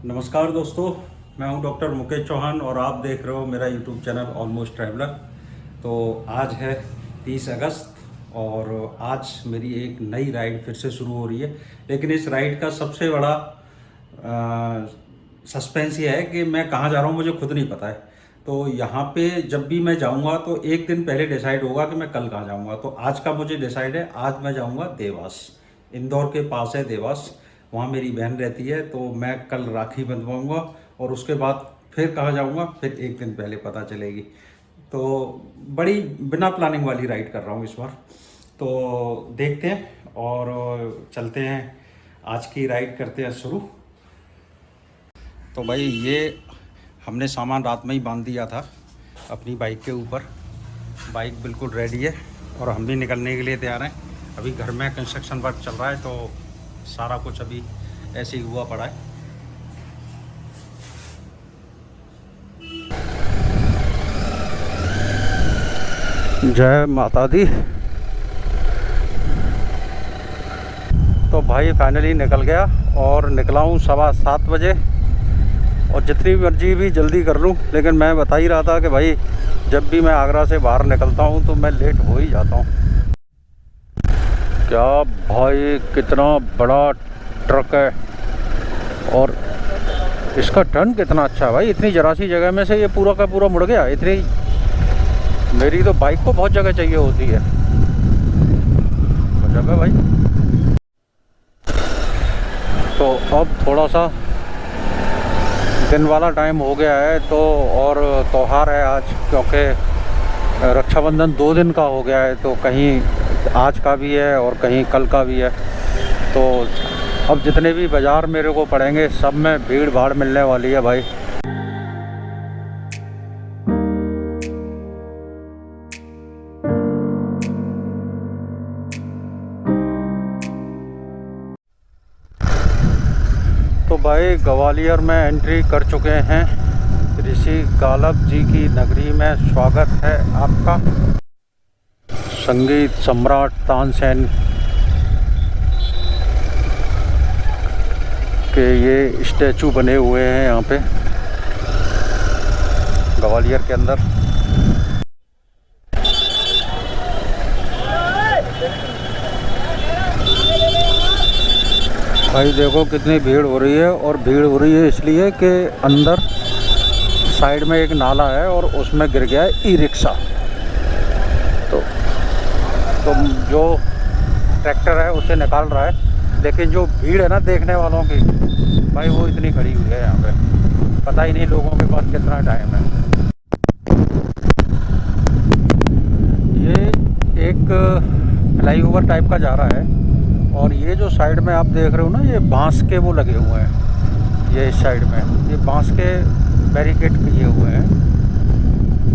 नमस्कार दोस्तों, मैं हूं डॉक्टर मुकेश चौहान और आप देख रहे हो मेरा यूट्यूब चैनल ऑलमोस्ट ट्रैवलर। तो आज है 30 अगस्त और आज मेरी एक नई राइड फिर से शुरू हो रही है। लेकिन इस राइड का सबसे बड़ा सस्पेंस ये है कि मैं कहाँ जा रहा हूँ मुझे खुद नहीं पता है। तो यहाँ पे जब भी मैं जाऊँगा तो एक दिन पहले डिसाइड होगा कि मैं कल कहाँ जाऊँगा। तो आज का मुझे डिसाइड है, आज मैं जाऊँगा देवास। इंदौर के पास है देवास, वहाँ मेरी बहन रहती है। तो मैं कल राखी बंधवाऊँगा और उसके बाद फिर कहाँ जाऊँगा फिर एक दिन पहले पता चलेगी। तो बड़ी बिना प्लानिंग वाली राइड कर रहा हूँ इस बार। तो देखते हैं और चलते हैं, आज की राइड करते हैं शुरू। तो भाई ये हमने सामान रात में ही बांध दिया था अपनी बाइक के ऊपर। बाइक बिल्कुल रेडी है और हम भी निकलने के लिए तैयार हैं। अभी घर में कंस्ट्रक्शन वर्क चल रहा है तो सारा कुछ अभी ऐसे ही हुआ पड़ा है। जय माता दी। तो भाई फाइनली निकल गया और निकला हूँ 7:15 बजे। और जितनी मर्जी भी जल्दी कर लूँ, लेकिन मैं बता ही रहा था कि भाई जब भी मैं आगरा से बाहर निकलता हूँ तो मैं लेट हो ही जाता हूँ। क्या भाई कितना बड़ा ट्रक है और इसका टर्न कितना अच्छा है भाई। इतनी जरा सी जगह में से ये पूरा का पूरा मुड़ गया। इतनी मेरी तो बाइक को बहुत जगह चाहिए होती है। बहुत जगह भाई। तो अब थोड़ा सा दिन वाला टाइम हो गया है तो और त्योहार है आज, क्योंकि रक्षाबंधन 2 दिन का हो गया है। तो कहीं आज का भी है और कहीं कल का भी है। तो अब जितने भी बाज़ार मेरे को पड़ेंगे सब में भीड़ भाड़ मिलने वाली है भाई। तो भाई ग्वालियर में एंट्री कर चुके हैं। ऋषि गालब जी की नगरी में स्वागत है आपका। संगीत सम्राट तानसेन के ये स्टैचू बने हुए हैं यहाँ पे ग्वालियर के अंदर। भाई देखो कितनी भीड़ हो रही है। और भीड़ हो रही है इसलिए कि अंदर साइड में एक नाला है और उसमें गिर गया है ई रिक्शा। तो जो ट्रैक्टर है उसे निकाल रहा है, लेकिन जो भीड़ है ना देखने वालों की भाई वो इतनी खड़ी हुई है यहाँ पे, पता ही नहीं लोगों के पास कितना टाइम है। ये एक फ्लाईओवर टाइप का जा रहा है और ये जो साइड में आप देख रहे हो ना, ये बांस के वो लगे हुए हैं। ये इस साइड में ये बांस के बैरिकेड किए हुए हैं।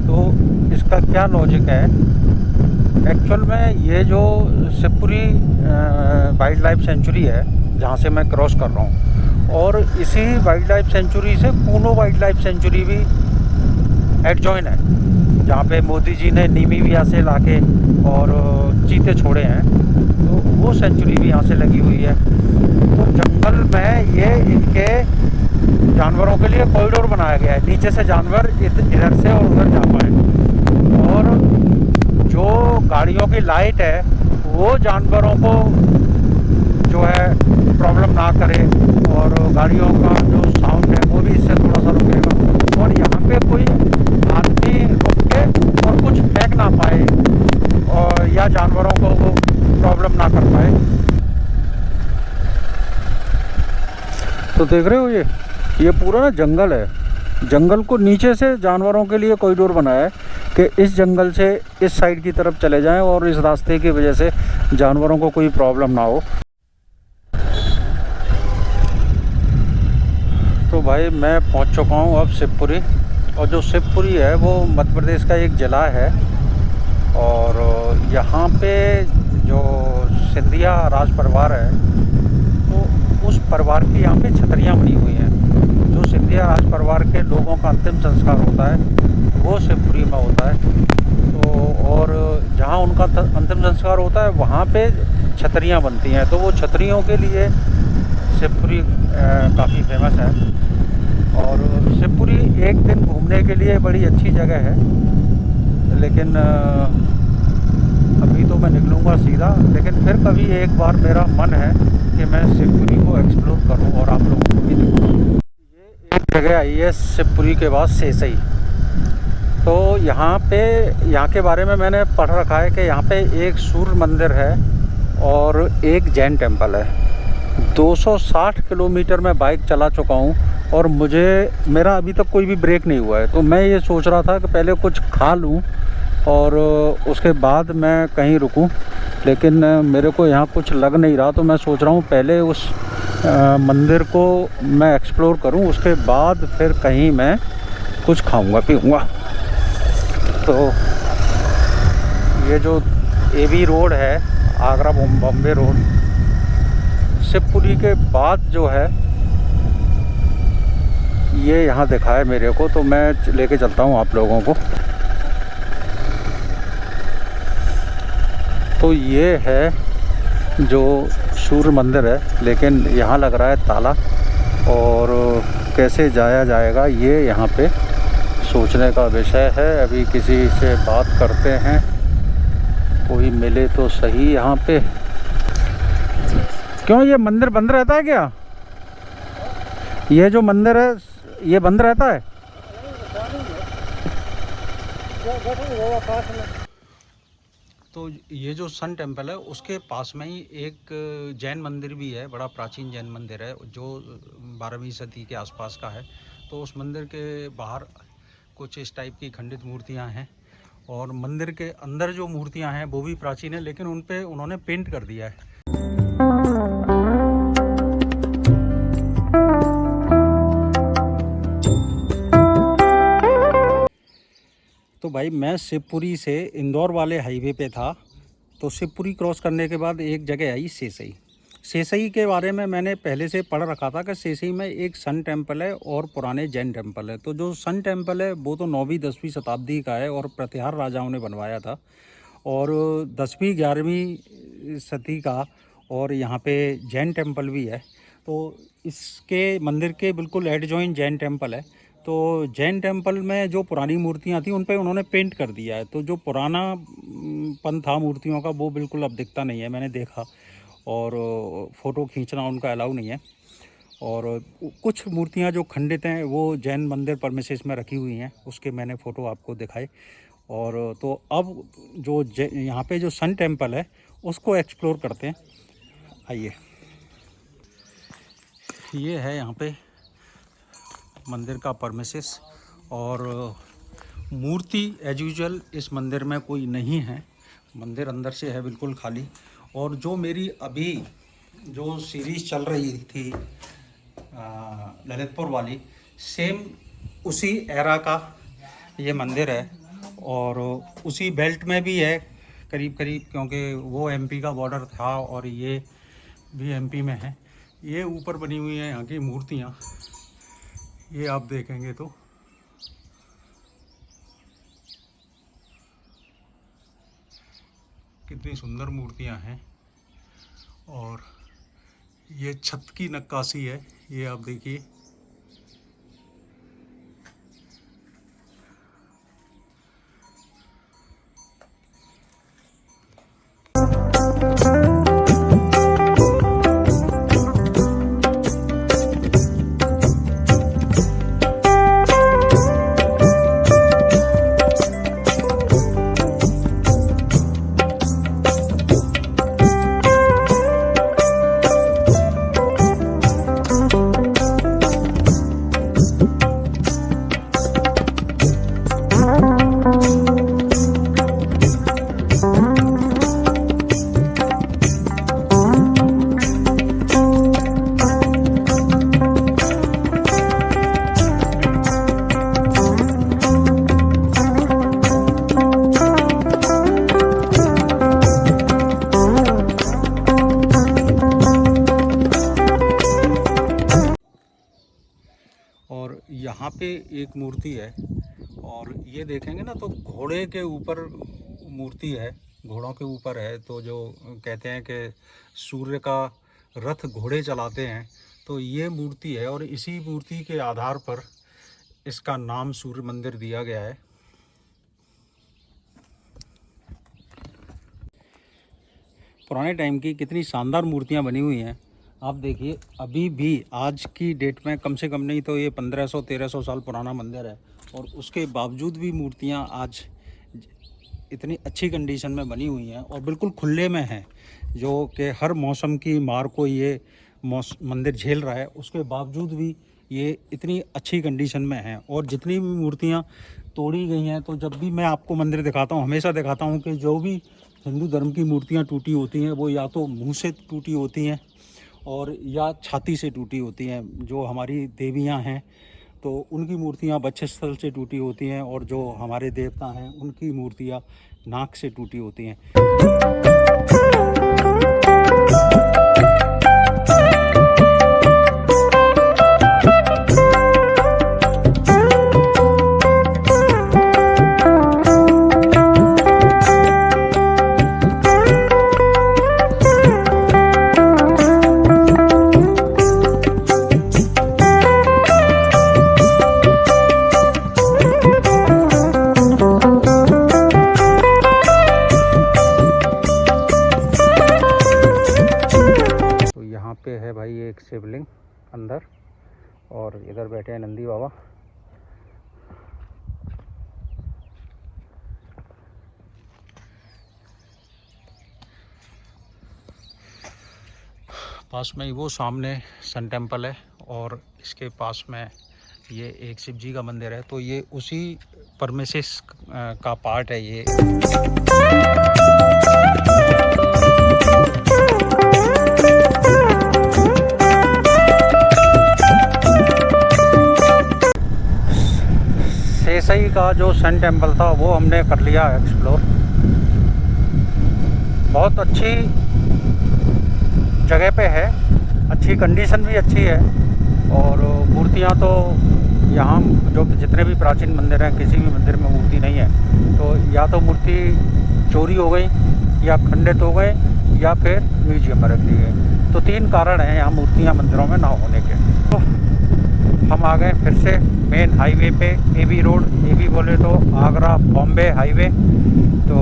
तो इसका क्या लॉजिक है, एक्चुअल में ये जो शिवपुरी वाइल्ड लाइफ सेंचुरी है जहाँ से मैं क्रॉस कर रहा हूँ, और इसी वाइल्ड लाइफ सेंचुरी से कूनो वाइल्ड लाइफ सेंचुरी भी एडजॉइन है, जहाँ पे मोदी जी ने नीमीबिया से लाके और चीते छोड़े हैं। तो वो सेंचुरी भी यहाँ से लगी हुई है। तो जंगल में ये इनके जानवरों के लिए कॉरिडोर बनाया गया है, नीचे से जानवर इधर से और उधर जा पाए। और जो गाड़ियों की लाइट है वो जानवरों को जो है प्रॉब्लम ना करे, और गाड़ियों का जो साउंड है वो भी इससे थोड़ा सा रुकेगा। और यहाँ पे कोई आदमी रुक के और कुछ फेंक ना पाए और या जानवरों को वो प्रॉब्लम ना कर पाए। तो देख रहे हो ये पूरा ना जंगल है। जंगल को नीचे से जानवरों के लिए कॉरिडोर बनाया है कि इस जंगल से इस साइड की तरफ चले जाएं और इस रास्ते की वजह से जानवरों को कोई प्रॉब्लम ना हो। तो भाई मैं पहुंच चुका हूं अब शिवपुरी। और जो शिवपुरी है वो मध्य प्रदेश का एक ज़िला है। और यहाँ पे जो सिंधिया राज परिवार है तो उस परिवार की यहाँ पे छतरियाँ बनी हुई हैं। जो सिंधिया राज परिवार के लोगों का अंतिम संस्कार होता है वो शिवपुरी में होता है। तो और जहाँ उनका अंतिम संस्कार होता है वहाँ पे छतरियाँ बनती हैं। तो वो छतरियों के लिए शिवपुरी काफ़ी फेमस है। और शिवपुरी एक दिन घूमने के लिए बड़ी अच्छी जगह है, लेकिन अभी तो मैं निकलूँगा सीधा। लेकिन फिर कभी एक बार मेरा मन है कि मैं शिवपुरी को एक्सप्लोर करूं और आप लोगों को भी दिखाऊं। ये एक जगह आई है शिवपुरी के बाद सेसई। तो यहाँ के बारे में मैंने पढ़ रखा है कि यहाँ पे एक सूर्य मंदिर है और एक जैन टेम्पल है। 260 किलोमीटर मैं बाइक चला चुका हूँ और मेरा अभी तक कोई भी ब्रेक नहीं हुआ है। तो मैं ये सोच रहा था कि पहले कुछ खा लूँ और उसके बाद मैं कहीं रुकूं, लेकिन मेरे को यहाँ कुछ लग नहीं रहा। तो मैं सोच रहा हूँ पहले उस मंदिर को मैं एक्सप्लोर करूँ, उसके बाद फिर कहीं मैं कुछ खाऊंगा पीऊँगा। तो ये जो एबी रोड है, आगरा बॉम्बे रोड, शिवपुरी के बाद जो है ये यहाँ दिखा है मेरे को। तो मैं लेके चलता हूँ आप लोगों को। तो ये है जो सूर्य मंदिर है, लेकिन यहाँ लग रहा है ताला, और कैसे जाया जाएगा ये यहाँ पे सोचने का विषय है। अभी किसी से बात करते हैं, कोई मिले तो सही यहाँ पे। क्यों ये मंदिर बंद रहता है क्या? ये जो मंदिर है ये बंद रहता है? तो ये जो सन टेम्पल है उसके पास में ही एक जैन मंदिर भी है, बड़ा प्राचीन जैन मंदिर है जो 12वीं सदी के आसपास का है। तो उस मंदिर के बाहर कुछ इस टाइप की खंडित मूर्तियां हैं, और मंदिर के अंदर जो मूर्तियां हैं वो भी प्राचीन है, लेकिन उन पे उन्होंने पेंट कर दिया है। तो भाई मैं शिवपुरी से इंदौर वाले हाईवे पे था। तो शिवपुरी क्रॉस करने के बाद एक जगह आई सेसई। सेसई के बारे में मैंने पहले से पढ़ रखा था कि सेसई में एक सन टेम्पल है और पुराने जैन टेम्पल है। तो जो सन टेम्पल है वो तो 9वीं-10वीं शताब्दी का है और प्रतिहार राजाओं ने बनवाया था, और 10वीं-11वीं सदी का। और यहाँ पे जैन टेम्पल भी है। तो इसके मंदिर के बिल्कुल एडजॉइन जैन टेम्पल है। तो जैन टेम्पल में जो पुरानी मूर्तियाँ थी उन पे उन्होंने पेंट कर दिया है। तो जो पुराना पन था मूर्तियों का वो बिल्कुल अब दिखता नहीं है, मैंने देखा। और फ़ोटो खींचना उनका अलाउ नहीं है। और कुछ मूर्तियाँ जो खंडित हैं वो जैन मंदिर परमिसेस में रखी हुई हैं, उसके मैंने फ़ोटो आपको दिखाए। और तो अब जो यहाँ पे जो सन टेम्पल है उसको एक्सप्लोर करते हैं, आइए। ये है यहाँ पे मंदिर का परमिसेस, और मूर्ति एज यूजुअल इस मंदिर में कोई नहीं है। मंदिर अंदर से है बिल्कुल खाली। और जो मेरी अभी जो सीरीज़ चल रही थी ललितपुर वाली, सेम उसी एरा का ये मंदिर है, और उसी बेल्ट में भी है करीब करीब, क्योंकि वो एमपी का बॉर्डर था और ये भी एमपी में है। ये ऊपर बनी हुई है यहाँ की मूर्तियाँ, ये आप देखेंगे तो कितनी सुंदर मूर्तियाँ हैं। और ये छत की नक्काशी है, ये आप देखिए। और यहाँ पे एक मूर्ति है, और ये देखेंगे ना तो घोड़े के ऊपर मूर्ति है, घोड़ों के ऊपर है। तो जो कहते हैं कि सूर्य का रथ घोड़े चलाते हैं, तो ये मूर्ति है और इसी मूर्ति के आधार पर इसका नाम सूर्य मंदिर दिया गया है। पुराने टाइम की कितनी शानदार मूर्तियां बनी हुई हैं। आप देखिए अभी भी आज की डेट में कम से कम नहीं तो ये 1500-1300 साल पुराना मंदिर है और उसके बावजूद भी मूर्तियां आज इतनी अच्छी कंडीशन में बनी हुई हैं और बिल्कुल खुले में हैं, जो कि हर मौसम की मार को ये मंदिर झेल रहा है। उसके बावजूद भी ये इतनी अच्छी कंडीशन में हैं। और जितनी भी मूर्तियां तोड़ी गई हैं, तो जब भी मैं आपको मंदिर दिखाता हूँ हमेशा दिखाता हूँ कि जो भी हिंदू धर्म की मूर्तियां टूटी होती हैं वो या तो मुंह से टूटी होती हैं और या छाती से टूटी होती हैं। जो हमारी देवियां हैं तो उनकी मूर्तियां वक्षस्थल से टूटी होती हैं और जो हमारे देवता हैं उनकी मूर्तियां नाक से टूटी होती हैं। पे है भाई एक शिवलिंग अंदर और इधर बैठे हैं नंदी बाबा। पास में ही वो सामने सन टेम्पल है और इसके पास में ये एक शिव जी का मंदिर है। तो ये उसी परमेसिस का पार्ट है ये। सेसई का जो सन टेम्पल था वो हमने कर लिया एक्सप्लोर। बहुत अच्छी जगह पे है, अच्छी कंडीशन भी अच्छी है और मूर्तियाँ तो यहाँ जो जितने भी प्राचीन मंदिर हैं किसी भी मंदिर में मूर्ति नहीं है। तो या तो मूर्ति चोरी हो गई या खंडित हो गए या फिर म्यूजियम में रख दी गई। तो 3 कारण हैं यहाँ मूर्तियाँ मंदिरों में ना होने के। तो हम आ गए फिर से मेन हाईवे पे, एबी रोड, एबी बोले तो आगरा बॉम्बे हाईवे। तो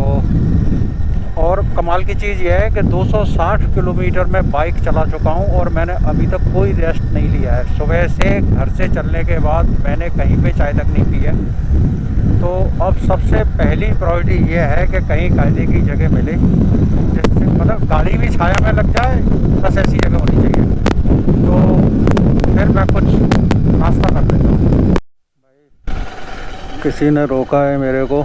और कमाल की चीज़ यह है कि 260 किलोमीटर में बाइक चला चुका हूं और मैंने अभी तक कोई रेस्ट नहीं लिया है। सुबह से घर से चलने के बाद मैंने कहीं पे चाय तक नहीं पी है। तो अब सबसे पहली प्रायोरिटी ये है कि कहीं कायदे की जगह मिले, जिससे मतलब गाड़ी भी छाया में लग जाए, बस ऐसी जगह होनी चाहिए। तो फिर मैं कुछ नाश्ता कर लेता हूँ। किसी ने रोका है मेरे को।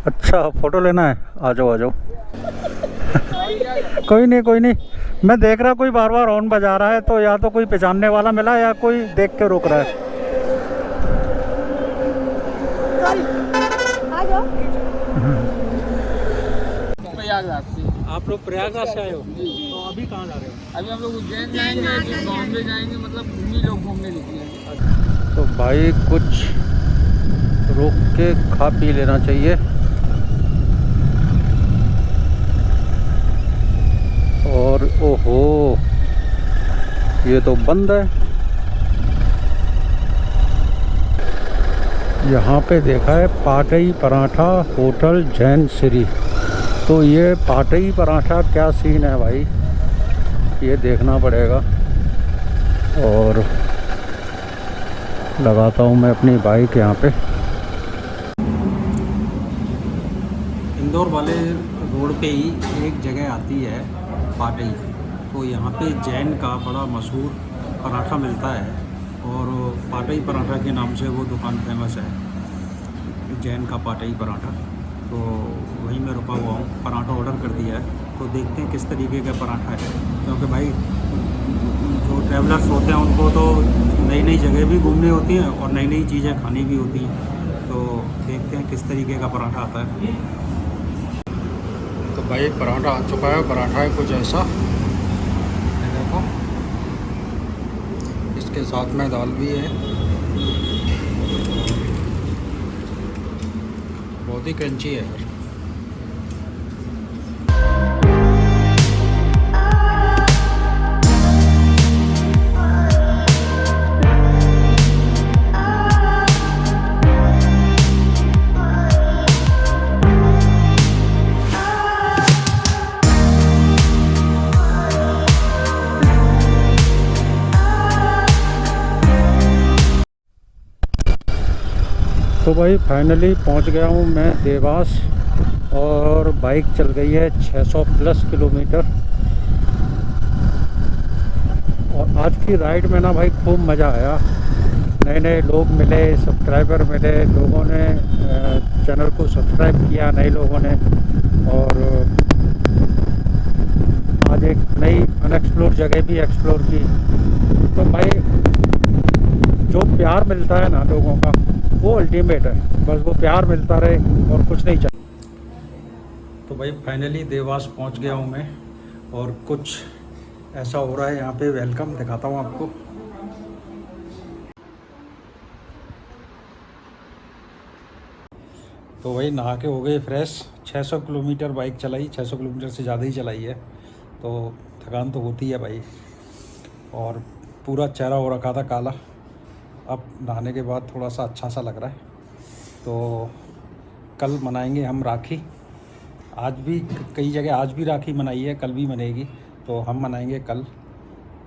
अच्छा फ़ोटो लेना है, आ जाओ आ जाओ। कोई नहीं, मैं देख रहा कोई बार बार हॉर्न बजा रहा है तो या तो कोई पहचानने वाला मिला या कोई देख के रोक रहा है। प्रयागराज से। आप लोग प्रयागराज से आए हो? तो अभी कहाँ जा रहे हो? अभी हम लोग उज्जैन जाएंगे, फिर बॉम्बे जाएंगे, मतलब घूमी लोग घूमने निकले। तो भाई कुछ रोक के खा पी लेना चाहिए। और ओहो ये तो बंद है। यहाँ पे देखा है पाटई पराठा होटल जैन श्री। तो ये पाटई पराठा क्या सीन है भाई, ये देखना पड़ेगा। और लगाता हूँ मैं अपनी बाइक यहाँ पे। इंदौर वाले रोड पे ही एक जगह आती है पाटई। तो यहाँ पे जैन का बड़ा मशहूर पराठा मिलता है और पाटई पराठा के नाम से वो दुकान फेमस है, जैन का पाटई पराठा। तो वहीं मैं रुका हुआ हूँ, पराठा ऑर्डर कर दिया है। तो देखते हैं किस तरीके का पराठा है, क्योंकि भाई जो ट्रैवलर्स होते हैं उनको तो नई नई जगह भी घूमनी होती हैं और नई नई चीज़ें खानी भी होती हैं। तो देखते हैं किस तरीके का पराठा आता है। तो भाई पराठा आ चुका है। पराठा है कुछ ऐसा, देखो इसके साथ में दाल भी है, बहुत ही क्रंची है यार। तो भाई फाइनली पहुंच गया हूं मैं देवास और बाइक चल गई है 600 प्लस किलोमीटर। और आज की राइड में ना भाई खूब मज़ा आया। नए नए लोग मिले, सब्सक्राइबर मिले, लोगों ने चैनल को सब्सक्राइब किया नए लोगों ने। और आज एक नई अनएक्सप्लोर जगह भी एक्सप्लोर की। तो भाई जो प्यार मिलता है ना लोगों का वो अल्टीमेट है, बस वो प्यार मिलता रहे और कुछ नहीं चाहिए। तो भाई फाइनली देवास पहुंच गया हूं मैं और कुछ ऐसा हो रहा है यहाँ पे। वेलकम दिखाता हूँ आपको। तो वही नहा के हो गए फ्रेश। 600 किलोमीटर बाइक चलाई, 600 किलोमीटर से ज़्यादा ही चलाई है, तो थकान तो होती है भाई। और पूरा चेहरा हो रखा था काला, अब नहाने के बाद थोड़ा सा अच्छा सा लग रहा है। तो कल मनाएंगे हम राखी। आज भी कई जगह आज भी राखी मनाई है, कल भी मनेगी, तो हम मनाएंगे कल।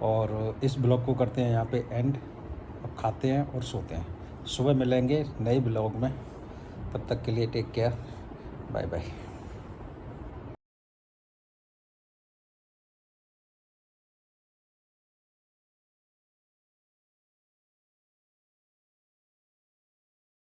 और इस ब्लॉग को करते हैं यहाँ पे एंड। अब खाते हैं और सोते हैं, सुबह मिलेंगे नए ब्लॉग में। तब तक के लिए टेक केयर, बाय बाय।